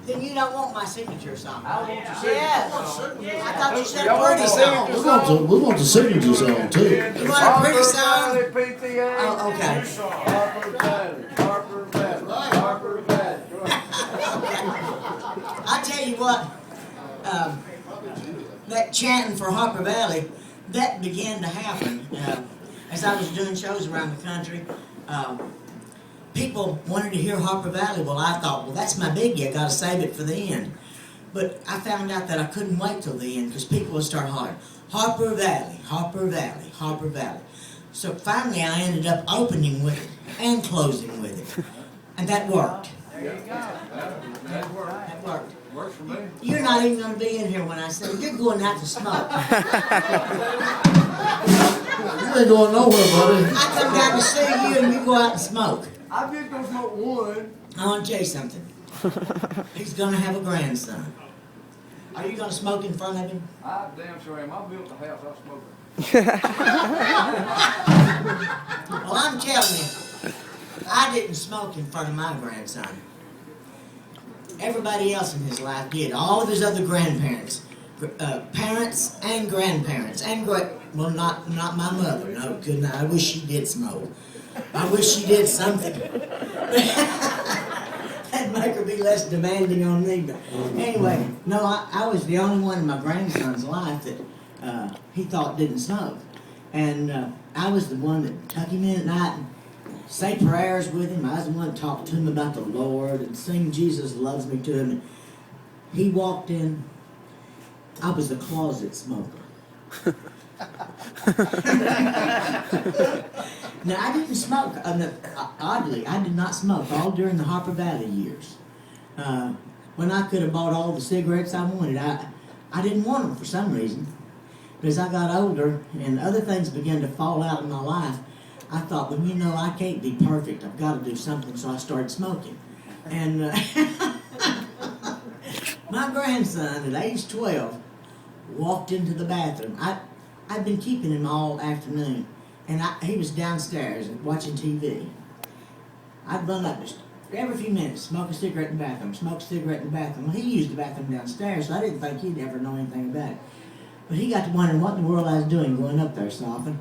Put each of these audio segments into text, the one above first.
Then you don't want my signature song. I want your signature Yes. song. I thought you said Y'all want pretty the song. signature We want the signature song too. You want a pretty song? PTA. Oh, okay. Harper Valley. Harper Valley. Harper Valley. I tell you what, that chanting for Harper Valley, that began to happen as I was doing shows around the country. People wanted to hear Harper Valley. Well, I thought, well, that's my biggie. I got to save it for the end. But I found out that I couldn't wait till the end because people would start hollering, Harper Valley, Harper Valley, Harper Valley. So finally, I ended up opening with it and closing with it, and that worked. There you go. That worked. That worked. Works for me. You're not even going to be in here when I say you're going out to smoke. You ain't going nowhere, buddy. I come down to see you and you go out and smoke. I'm just gonna smoke one. I want to tell you something. He's going to have a grandson. Are you going to smoke in front of him? I damn sure am. I built the house. I smoke it. Well, I'm telling you, I didn't smoke in front of my grandson. Everybody else in his life did. All of his other grandparents, parents and grandparents, and well, not my mother. No, couldn't. I wish she did smoke. I wish she did something. That'd make her be less demanding on me. But anyway, no, I was the only one in my grandson's life that he thought didn't smoke. And I was the one that tuck him in at night and say prayers with him. I was the one that talked to him about the Lord and sing Jesus Loves Me to him. And he walked in. I was a closet smoker. Now, I didn't smoke. Oddly, I did not smoke all during the Harper Valley years. When I could have bought all the cigarettes I wanted, I didn't want them for some reason. But as I got older and other things began to fall out in my life, I thought, well, you know, I can't be perfect. I've got to do something, so I started smoking. And my grandson, at age 12, walked into the bathroom. I'd been keeping him all afternoon, and he was downstairs watching TV. I'd run up just every few minutes, smoke a cigarette in the bathroom, smoke a cigarette in the bathroom. Well, he used the bathroom downstairs, so I didn't think he'd ever know anything about it. But he got to wondering what in the world I was doing going up there so often.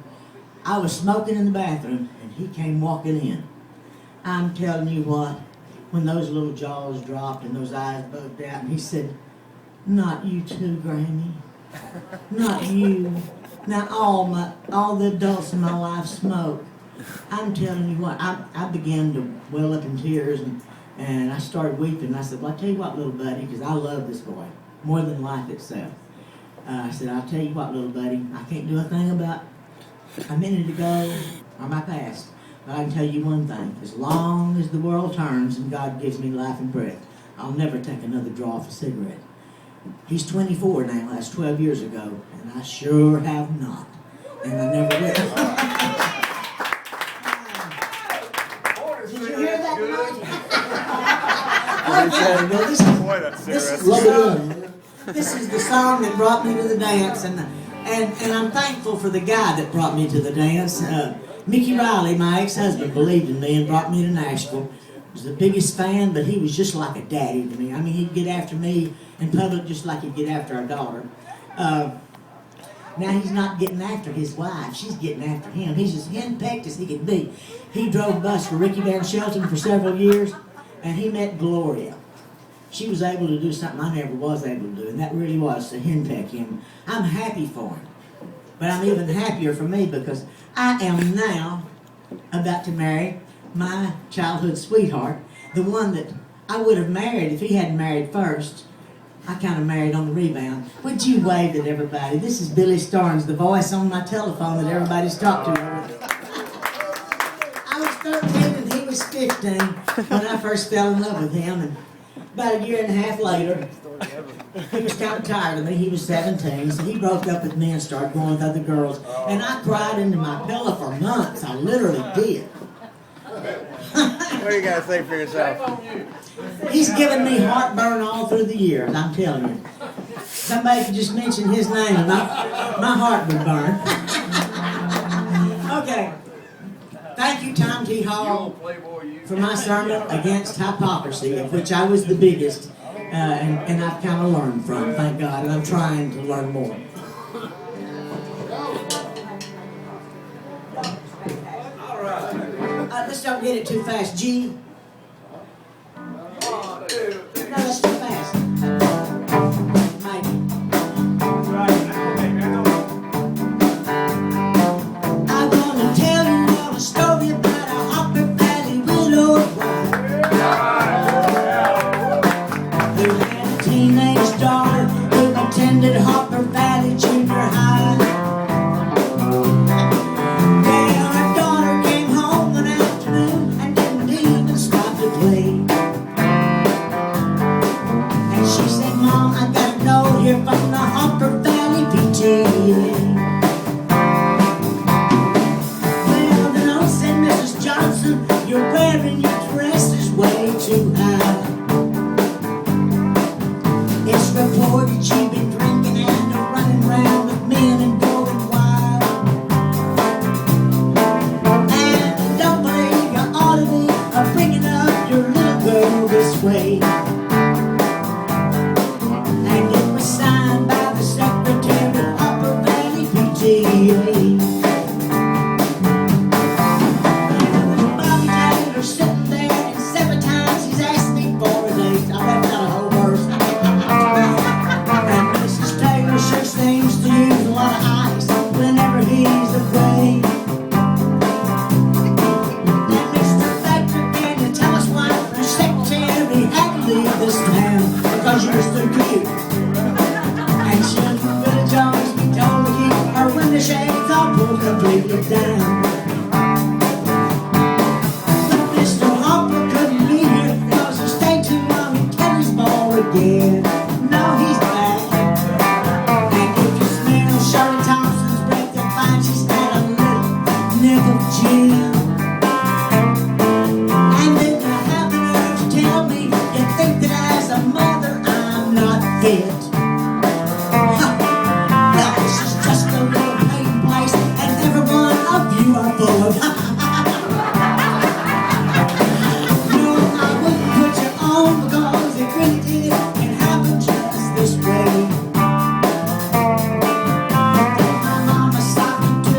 I was smoking in the bathroom, and he came walking in. I'm telling you what, when those little jaws dropped and those eyes bugged out, and he said, "Not you too, Granny. Not you. Now all the adults in my life smoke." I'm telling you what, I began to well up in tears, and I started weeping. I said, well, I'll tell you what, little buddy, because I love this boy more than life itself. I said, I'll tell you what, little buddy, I can't do a thing about a minute ago or my past, but I can tell you one thing. As long as the world turns and God gives me life and breath, I'll never take another draw of a cigarette. He's 24 now, that's 12 years ago, and I sure have not, and I never will. Did you hear that tonight? Okay, well, this is the song that brought me to the dance, and I'm thankful for the guy that brought me to the dance. Mickey Riley, my ex-husband, believed in me and brought me to Nashville. I was the biggest fan, but he was just like a daddy to me. I mean, he'd get after me in public just like he'd get after our daughter. Now he's not getting after his wife. She's getting after him. He's as henpecked as he could be. He drove bus for Ricky Van Shelton for several years, and he met Gloria. She was able to do something I never was able to do, and that really was to henpeck him. I'm happy for him, but I'm even happier for me because I am now about to marry my childhood sweetheart, the one that I would have married if he hadn't married first. I kind of married on the rebound. Would you wave at everybody? This is Billy Starnes, the voice on my telephone that everybody's talked to. I was 13 and he was 15 when I first fell in love with him. And about a year and a half later, he was kind of tired of me. He was 17, so he broke up with me and started going with other girls. And I cried into my pillow for months. I literally did. What do you got to say for yourself? He's given me heartburn all through the years, I'm telling you. Somebody could just mention his name and my heart would burn. Okay. Thank you, Tom T. Hall, for my sermon against hypocrisy, of which I was the biggest. and I've kind of learned from, thank God, and I'm trying to learn more. Let's don't get it too fast, G. No, that's too fast. Maybe. I'm gonna tell you all a story about a Hopper Valley widowed wife who had a teenage daughter who attended Hopper Valley Junior High. Well, her daughter came home one afternoon and didn't even stop to play. And she said, Mom, I got a note here from the Hopper Valley PTA. Well, the note said, Mrs. Johnson, you're wearing your dresses way too high. It's reported you've been drinking and running around with men and going wild. And I don't believe you ought to be bringing up your little girl this way. And it was signed by the secretary of Hopper Valley PTA. Bobby Taylor's sitting there, and 7 times he's asked me for a date. I left out a whole verse. And Mrs. Taylor sure seems to use a lot of ice whenever he's away. And Mr. Baker, can you tell us why the secretary had to leave this town? Because you were too cute. And she Billy Jones be told to keep her window shades all pulled completely down. But Mr. Hopper couldn't be here because he stayed too long in Kelly's ball again. Now he's back. And if you smell Shirley Thompson's breath, you'll find she's got a little nip of gin. And then you have the nerve to tell me you think that as a mother I'm not fit. Well, this is just a little pain place, and every one of you are full of. No, I wouldn't put you on because it really did and happened just this way. My mama socked to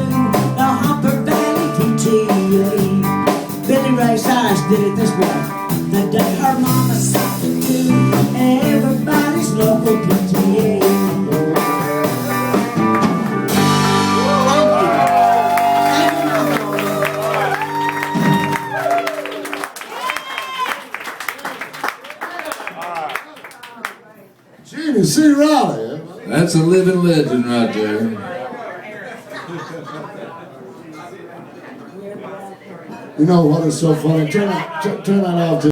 the Hopper Valley PTA. Billy Ray Cyrus did it this way. The day her mama socked to everybody's local PTA. Gene C. Riley. That's a living legend right there. You know what is so funny? Turn that off.